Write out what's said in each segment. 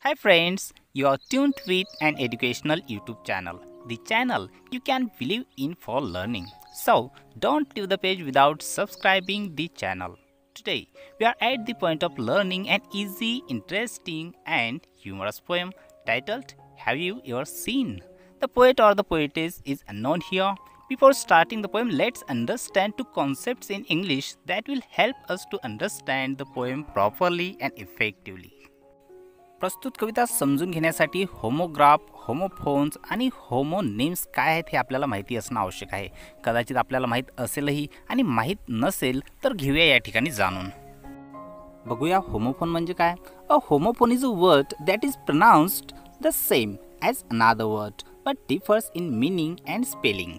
Hi friends, you are tuned with an educational YouTube channel, the channel you can believe in for learning. So, don't leave the page without subscribing the channel. Today, we are at the point of learning an easy, interesting and humorous poem titled Have You Ever Seen? The poet or the poetess is unknown here. Before starting the poem, let's understand two concepts in English that will help us to understand the poem properly and effectively. प्रस्तुत कविता समजून घेण्यासाठी homograph, homophones आणि homonyms काय आहेत हे आपल्याला माहिती असणं आवश्यक आहे. कदाचित आपल्याला माहीत असेलही आणि माहीत नसेल तर घेऊया या ठिकाणी जाणून. बघूया होमोफोन म्हणजे काय. A homophone is a word that is pronounced the same as another word but differs in meaning and spelling.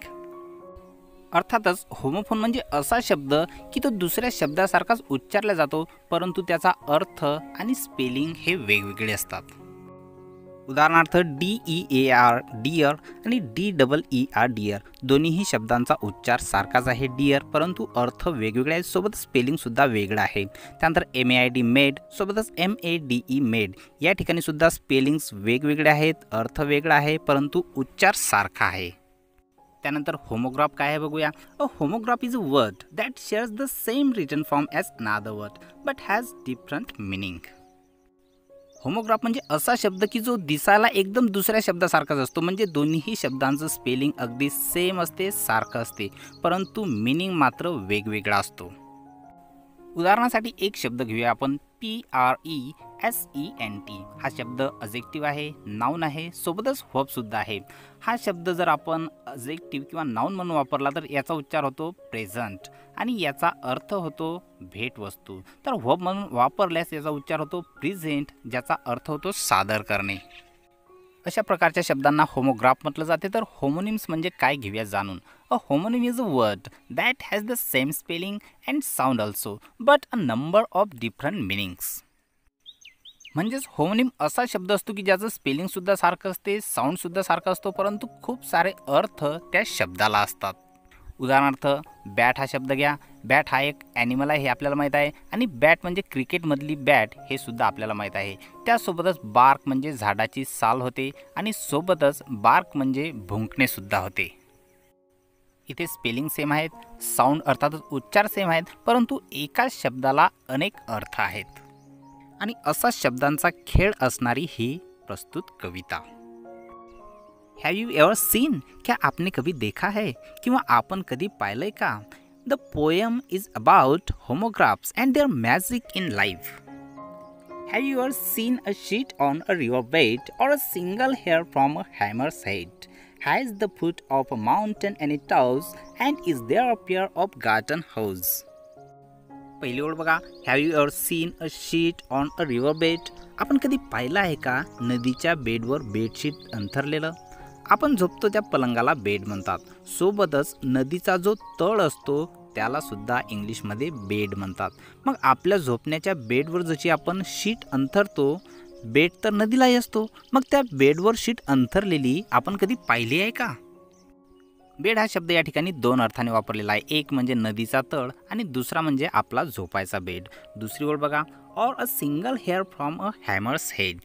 अर्थातच होमोफोन म्हणजे असा शब्द की तो दुसऱ्या शब्दासारखाच उच्चारला जातो परंतु त्याचा अर्थ आणि स्पेलिंग हे वेगवेगळे असतात. उदाहरणार्थ DEAR डिअर आणि DEER डिअर दोन्हीही शब्दांचा उच्चार सारखाच आहे डिअर परंतु अर्थ वेगवेगळे आहे सोबत स्पेलिंगसुद्धा वेगळं आहे. त्यानंतर MAID मेड सोबतच MADE मेड या ठिकाणी सुद्धा स्पेलिंग्स वेगवेगळे आहेत, अर्थ वेगळा आहे परंतु उच्चार सारखा आहे. त्यानंतर होमोग्राफ काय आहे बघूया. A homograph is a word that shares the same written form as another word but has different meaning. Homograph म्हणजे असा शब्द की जो दिसायला एकदम दुसऱ्या शब्दासारखाच असतो म्हणजे दोन्हीही शब्दांचं स्पेलिंग अगदी सेम असते, सारखं असते परंतु मिनिंग मात्र वेगवेगळा असतो. उदाहरणासाठी एक शब्द घेऊया आपण PRESENT. हा शब्द अजेक्टिव्ह आहे, नाऊन आहे, सोबतच वर्बसुद्धा आहे. हा शब्द जर आपण अजेक्टिव्ह किंवा नाऊन म्हणून वापरला तर याचा उच्चार होतो प्रेझंट आणि याचा अर्थ होतो भेटवस्तू. तर वर्ब म्हणून वापरल्यास याचा उच्चार होतो प्रेझेंट ज्याचा अर्थ होतो सादर करणे. अशा प्रकारच्या शब्दांना होमोग्राफ म्हटलं जाते. तर होमोनिम्स म्हणजे काय घेऊया जाणून. A homonym is a word that has the same spelling and sound also but a number of different meanings. म्हणजेच होमोनिम असा शब्द असतो की ज्याचं स्पेलिंगसुद्धा सारखं असते, साऊंडसुद्धा सारखा असतो परंतु खूप सारे अर्थ त्या शब्दाला असतात. उदाहरणार्थ बॅट हा शब्द घ्या. बॅट हा एक ॲनिमल आहे हे आपल्याला माहीत आहे आणि बॅट म्हणजे क्रिकेटमधली बॅट हे सुद्धा आपल्याला माहीत आहे. त्यासोबतच बार्क म्हणजे झाडाची साल होते आणि सोबतच बार्क म्हणजे भुंकणेसुद्धा होते. इथे स्पेलिंग सेम आहेत, साऊंड अर्थातच उच्चार सेम आहेत परंतु एकाच शब्दाला अनेक अर्थ आहेत आणि असा शब्दांचा खेळ असणारी ही प्रस्तुत कविता. Have you ever seen. क्या आपने कभी देखा है किंवा आपण कधी पाहिलंय का. The poem is about homographs and their magic in life. Have you ever seen a sheet on a river bed or a single hair from a hammer's head has the foot of a mountain and it tows and is there a pair of garden hose. पहिली ओळ बघा. Have you ever seen a sheet on a river bed. आपण कधी पाहिलं आहे का नदीच्या बेडवर बेडशीट अंथरलेलं. आपण झोपतो त्या पलंगाला बेड म्हणतात. सोबतच नदीचा जो तळ असतो त्याला सुद्धा इंग्लिशमध्ये बेड म्हणतात. मग आपल्या झोपण्याच्या बेडवर जशी आपण शीट अंथरतो बेड तर नदीलाही असतो मग त्या बेडवर शीट अंथरलेली आपण कधी पाहिली आहे का. बेड हा शब्द या ठिकाणी दोन अर्थाने वापरलेला आहे. एक म्हणजे नदीचा तळ आणि दुसरा म्हणजे आपला झोपायचा बेड. दुसरी ओळ बघा. Or a single hair from a hammers head.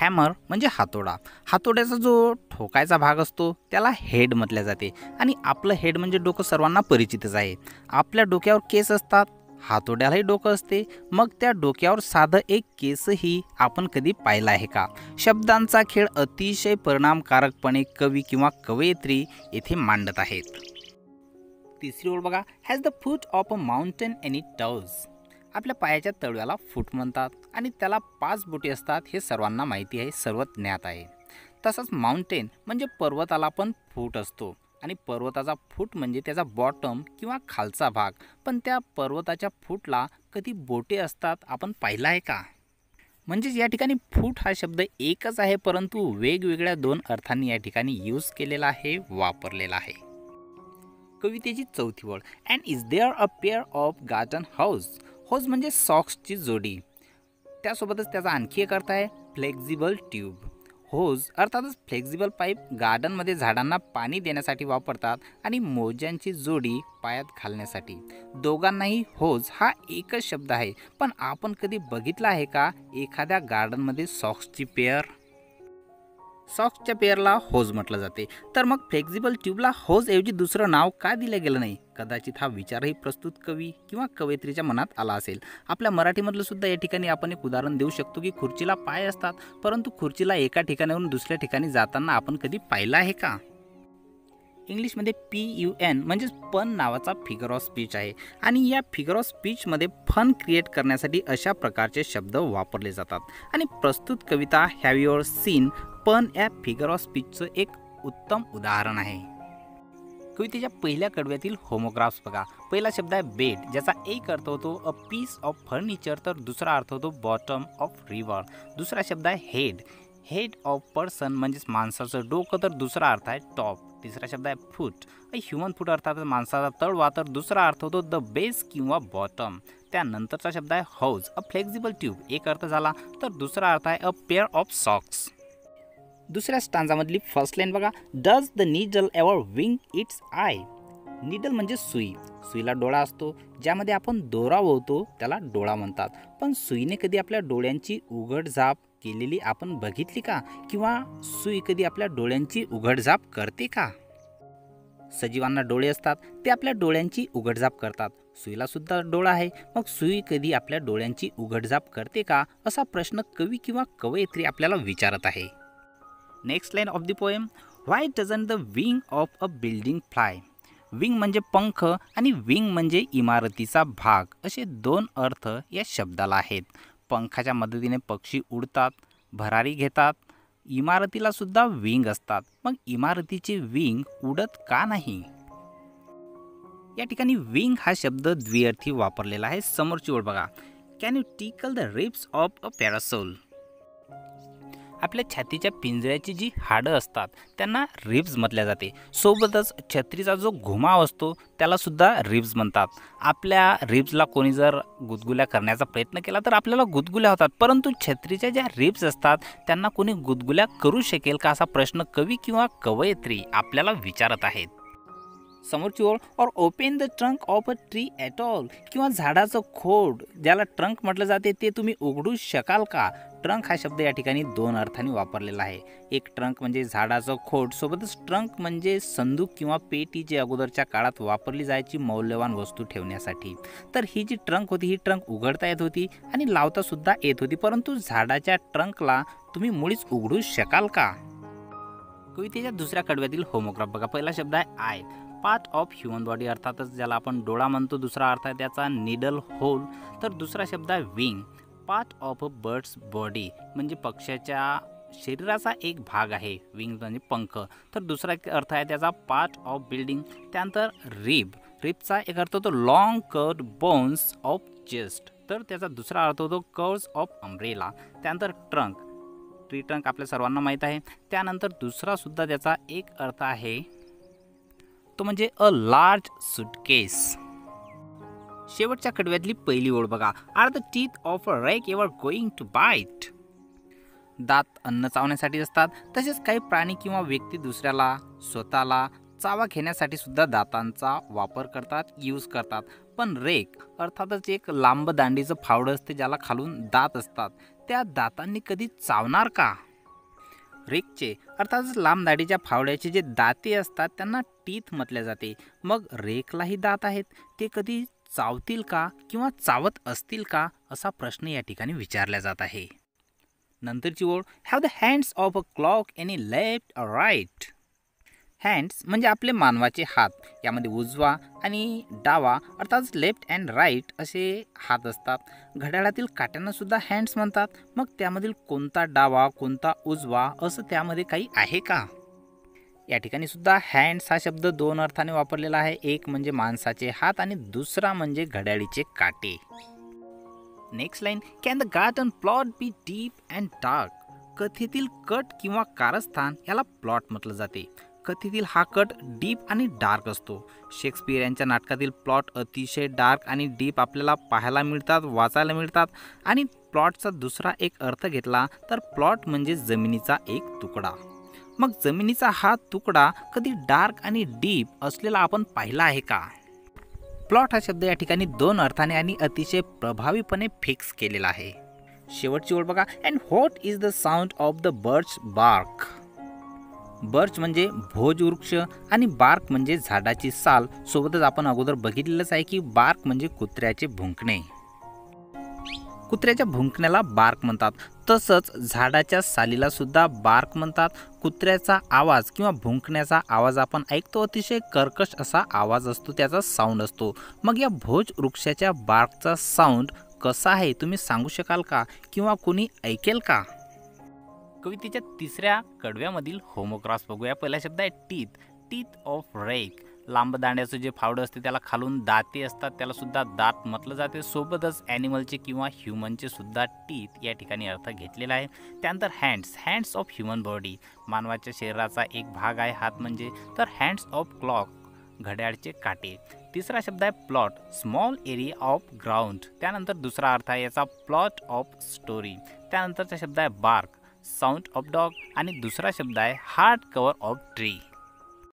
Hammer म्हणजे हातोडा. हातोड्याचा जो ठोकायचा भाग असतो त्याला हेड म्हटले जाते आणि आपलं हेड म्हणजे डोकं सर्वांना परिचितच आहे. आपल्या डोक्यावर केस असतात, हातोड्यालाही डोकं असते मग त्या डोक्यावर साधं एक केसही आपण कधी पाहिलं आहे का. शब्दांचा खेळ अतिशय परिणामकारकपणे कवी किंवा कवयित्री येथे मांडत आहेत. तिसरी ओळ बघा. Has the foot of a mountain and it toes. आपल्या पायाच्या तळव्याला फूट म्हणतात आणि त्याला 5 बोटे असतात हे सर्वांना माहिती आहे, सर्व ज्ञात आहे. तसंच माउंटेन म्हणजे पर्वताला पण फूट असतो आणि पर्वताचा फूट म्हणजे त्याचा बॉटम किंवा खालचा भाग. पण त्या पर्वताच्या फूटला कधी बोटे असतात आपण पाहिलं आहे का. म्हणजेच या ठिकाणी फूट हा शब्द एकच आहे परंतु वेगवेगळ्या दोन अर्थांनी या ठिकाणी यूज केलेला आहे, वापरलेला आहे. कवितेची चौथी ओळ. And is there a pair of garden house. House म्हणजे सॉक्सची जोडी. त्यासोबतच त्याचा आणखी एक अर्थ आहे फ्लेक्झिबल ट्यूब. होज अर्थातच फ्लेक्झिबल पाईप गार्डनमध्ये झाडांना पाणी देण्यासाठी वापरतात आणि मोज्यांची जोडी पायात घालण्यासाठी. दोघांनाही होज हा एकच शब्द आहे, पण आपण कधी बघितलं आहे का एखाद्या गार्डनमध्ये सॉक्सची पेअर? सॉक्सच्या पेअरला होज म्हटलं जाते. तर मग फ्लेक्झिबल ट्यूबला होज ऐवजी दुसरं नाव का दिलं गेलं नाही? कदाचित हा विचारही प्रस्तुत कवी किंवा कवयित्रीच्या मनात आला असेल. आपल्या मराठीमधलं सुद्धा या ठिकाणी आपण एक उदाहरण देऊ शकतो की खुर्चीला पाय असतात, परंतु खुर्चीला एका ठिकाणाहून दुसऱ्या ठिकाणी जाताना आपण कधी पाहिलं आहे का? इंग्लिशमध्ये PUN म्हणजेच पण नावाचा फिगर ऑफ स्पीच आहे आणि या फिगर ऑफ स्पीचमध्ये फन क्रिएट करण्यासाठी अशा प्रकारचे शब्द वापरले जातात. आणि प्रस्तुत कविता हॅव युअर सीन पण या फिगर ऑफ स्पीचचं एक उत्तम उदाहरण आहे. कवितेच्या पहिल्या कडव्यातील होमोग्राफ्स बघा. पहिला शब्द आहे बेड, ज्याचा एक अर्थ होतो अ पीस ऑफ फर्निचर, तर दुसरा अर्थ होतो बॉटम ऑफ रिव्हर. दुसरा शब्द आहे हेड, हेड ऑफ पर्सन म्हणजेच माणसाचं डोकं, तर दुसरा अर्थ आहे टॉप. तिसरा शब्द आहे फूट, ह्युमन फूट अर्थात माणसाचा तळवा, तर दुसरा अर्थ होतो द बेस किंवा बॉटम. त्यानंतरचा शब्द आहे हाऊस, अ फ्लेक्झिबल ट्यूब, एक अर्थ झाला, तर दुसरा अर्थ आहे अ पेअर ऑफ सॉक्स. दुसऱ्या स्टांजामधली फर्स्ट लाईन बघा. Does the needle ever wing it's I. Needle म्हणजे सुई, सुईला डोळा असतो, ज्यामध्ये आपण दोरा ओवतो त्याला डोळा म्हणतात. पण सुईने कधी आपल्या डोळ्यांची उघडझाप केलेली आपण बघितली का? किंवा सुई कधी आपल्या डोळ्यांची उघडझाप करते का? सजीवांना डोळे असतात, ते आपल्या डोळ्यांची उघडझाप करतात. सुईला सुद्धा डोळा आहे, मग सुई कधी आपल्या डोळ्यांची उघडझाप करते का? असा प्रश्न कवी किंवा कवयित्री आपल्याला विचारत आहे. Next line of the poem. Why doesn't the wing of a building fly. Wing म्हणजे पंख आणि विंग म्हणजे इमारतीचा भाग, असे दोन अर्थ या शब्दाला आहेत. पंखाच्या मदतीने पक्षी उडतात, भरारी घेतात. इमारतीला सुद्धा विंग असतात, मग इमारतीचे विंग उडत का नाही? या ठिकाणी विंग हा शब्द द्विअर्थी वापरलेला आहे. समोरची ओळ बघा. कॅन यू टिकल द रिब्स ऑफ अ पॅरासोल. आपल्या छातीच्या पिंजऱ्याची जी हाडं असतात त्यांना रिब्स म्हटल्या जाते. सोबतच छत्रीचा जो घुमाव असतो त्याला सुद्धा रिब्स म्हणतात. आपल्या रिब्सला कोणी जर गुदगुल्या करण्याचा प्रयत्न केला तर आपल्याला गुदगुल्या होतात, परंतु छत्रीच्या ज्या रिब्स असतात त्यांना कोणी गुदगुल्या करू शकेल का, असा प्रश्न कवी किंवा कवयित्री आपल्याला विचारत आहेत. समोरची ओळ. Or open the trunk of a tree at all. किंवा झाडाचं खोड ज्याला ट्रंक म्हटलं जाते ते तुम्ही उघडू शकाल का? ट्रंक हा शब्द या ठिकाणी दोन अर्थांनी वापरलेला आहे. एक ट्रंक म्हणजे झाडाचं खोड, सोबतच ट्रंक म्हणजे संदूक किंवा पेटी, जी अगोदरच्या काळात वापरली जायची मौल्यवान वस्तू ठेवण्यासाठी. तर ही जी ट्रंक होती ही ट्रंक उघडता येत होती आणि लावता सुद्धा येत होती, परंतु झाडाच्या ट्रंकला तुम्ही मुळीच उघडू शकाल का? कवितेच्या दुसऱ्या कडव्यातील होमोग्राफ बघा. पहिला शब्द आहे I, part of human body, अर्थातच ज्याला आपण डोळा म्हणतो. दुसरा अर्थ आहे त्याचा निडल होल, तर दुसरा शब्द आहे wing, part of a bird's body, म्हणजे पक्ष्याच्या शरीराचा एक भाग आहे. विंग म्हणजे पंख, तर दुसरा अर्थ आहे त्याचा पार्ट ऑफ बिल्डिंग. त्यानंतर रिब, रिबचा एक अर्थ होतो long curved bones of chest, तर त्याचा दुसरा अर्थ होतो कर्व्स ऑफ अम्ब्रेला. त्यानंतर ट्रंक, ट्री ट्रंक आपल्या सर्वांना माहीत आहे. त्यानंतर दुसरा सुद्धा त्याचा एक अर्थ आहे तो म्हणजे अ लार्ज सुटकेस. शेवटच्या कडव्यातली पहिली ओळ बघा. Are the teeth of a rack ever going to bite. दात अन्न चावण्यासाठी असतात, तसेच काही प्राणी किंवा व्यक्ती दुसऱ्याला, स्वतःला चावा घेण्यासाठी सुद्धा दातांचा वापर करतात, यूज करतात. पण रेक अर्थातच एक लांब दांडीचं फावडं असते ज्याला खालून दात असतात, त्या दातांनी कधी चावणार का? रेकचे अर्थातच लांब दाढीच्या फावड्याचे जे दाते असतात त्यांना टीथ म्हटले जाते. मग रेकलाही दात आहेत, ते कधी चावतील का किंवा चावत असतील का, असा प्रश्न या ठिकाणी विचारला जात आहे. नंतरची ओळ. Have the hands of a clock any left or right. Hands म्हणजे आपले मानवाचे हात, यामध्ये उजवा आणि डावा अर्थात लेफ्ट अँड राईट असे हात असतात. घड्याळातील काट्यांना सुद्धा हँड्स म्हणतात. मग त्यामधील कोणता डावा कोणता उजवा असं त्यामध्ये काही आहे का? या ठिकाणी सुद्धा हँड्स हा शब्द दोन अर्थाने वापरलेला आहे. एक म्हणजे माणसाचे हात आणि दुसरा म्हणजे घड्याळीचे काटे. Next line. Can the garden plot B deep and dark. कथेतील कट किंवा कारस्थान याला प्लॉट म्हटलं जाते. कथेतील हा कट डीप आणि डार्क असतो. शेक्सपियर यांच्या नाटकातील प्लॉट अतिशय डार्क आणि डीप आपल्याला पाहायला मिळतात, वाचायला मिळतात. आणि प्लॉटचा दुसरा एक अर्थ घेतला तर प्लॉट म्हणजे जमिनीचा एक तुकडा. मग जमिनीचा हा तुकडा कधी डार्क आणि डीप असलेला आपण पाहिला आहे का? प्लॉट हा शब्द या ठिकाणी दोन अर्थाने आणि अतिशय प्रभावीपणे फिक्स केलेला आहे. शेवटची ओळ बघा. And what is the sound of the birch bark. Birch म्हणजे भोज वृक्ष आणि बार्क म्हणजे झाडाची साल. सोबतच आपण अगोदर बघितलेलंच आहे की बार्क म्हणजे कुत्र्याचे भुंकणे. कुत्र्याच्या भुंकण्याला बार्क म्हणतात. तसंच झाडाच्या सालीला सुद्धा बार्क म्हणतात. कुत्र्याचा आवाज किंवा भुंकण्याचा आवाज आपण ऐकतो, अतिशय कर्कश असा आवाज असतो, त्याचा साऊंड असतो. मग या भोज वृक्षाच्या बार्कचा साऊंड कसा आहे तुम्ही सांगू शकाल का, किंवा कोणी ऐकेल का? कवितेच्या तिसऱ्या कडव्यामधील होमोक्रॉस बघूया. पहिला शब्द आहे टीथ. Teeth of rake. लांब दांड्याचं जे फावडं असते त्याला खालून दाते असतात, त्याला सुद्धा दात म्हटलं जाते. सोबतच ॲनिमलचे किंवा ह्युमनचे सुद्धा टीथ या ठिकाणी अर्थ घेतलेला आहे. त्यानंतर hands. Hands of human body. मानवाच्या शरीराचा एक भाग आहे हात म्हणजे. तर हँड्स ऑफ क्लॉक. घड्याळचे काटे. तिसरा शब्द आहे plot. Small area of ground. त्यानंतर दुसरा अर्थ आहे याचा प्लॉट ऑफ स्टोरी. त्यानंतरचा शब्द आहे बार्क. Sound of dog. आणि दुसरा शब्द आहे हार्ड कव्हर ऑफ ट्री.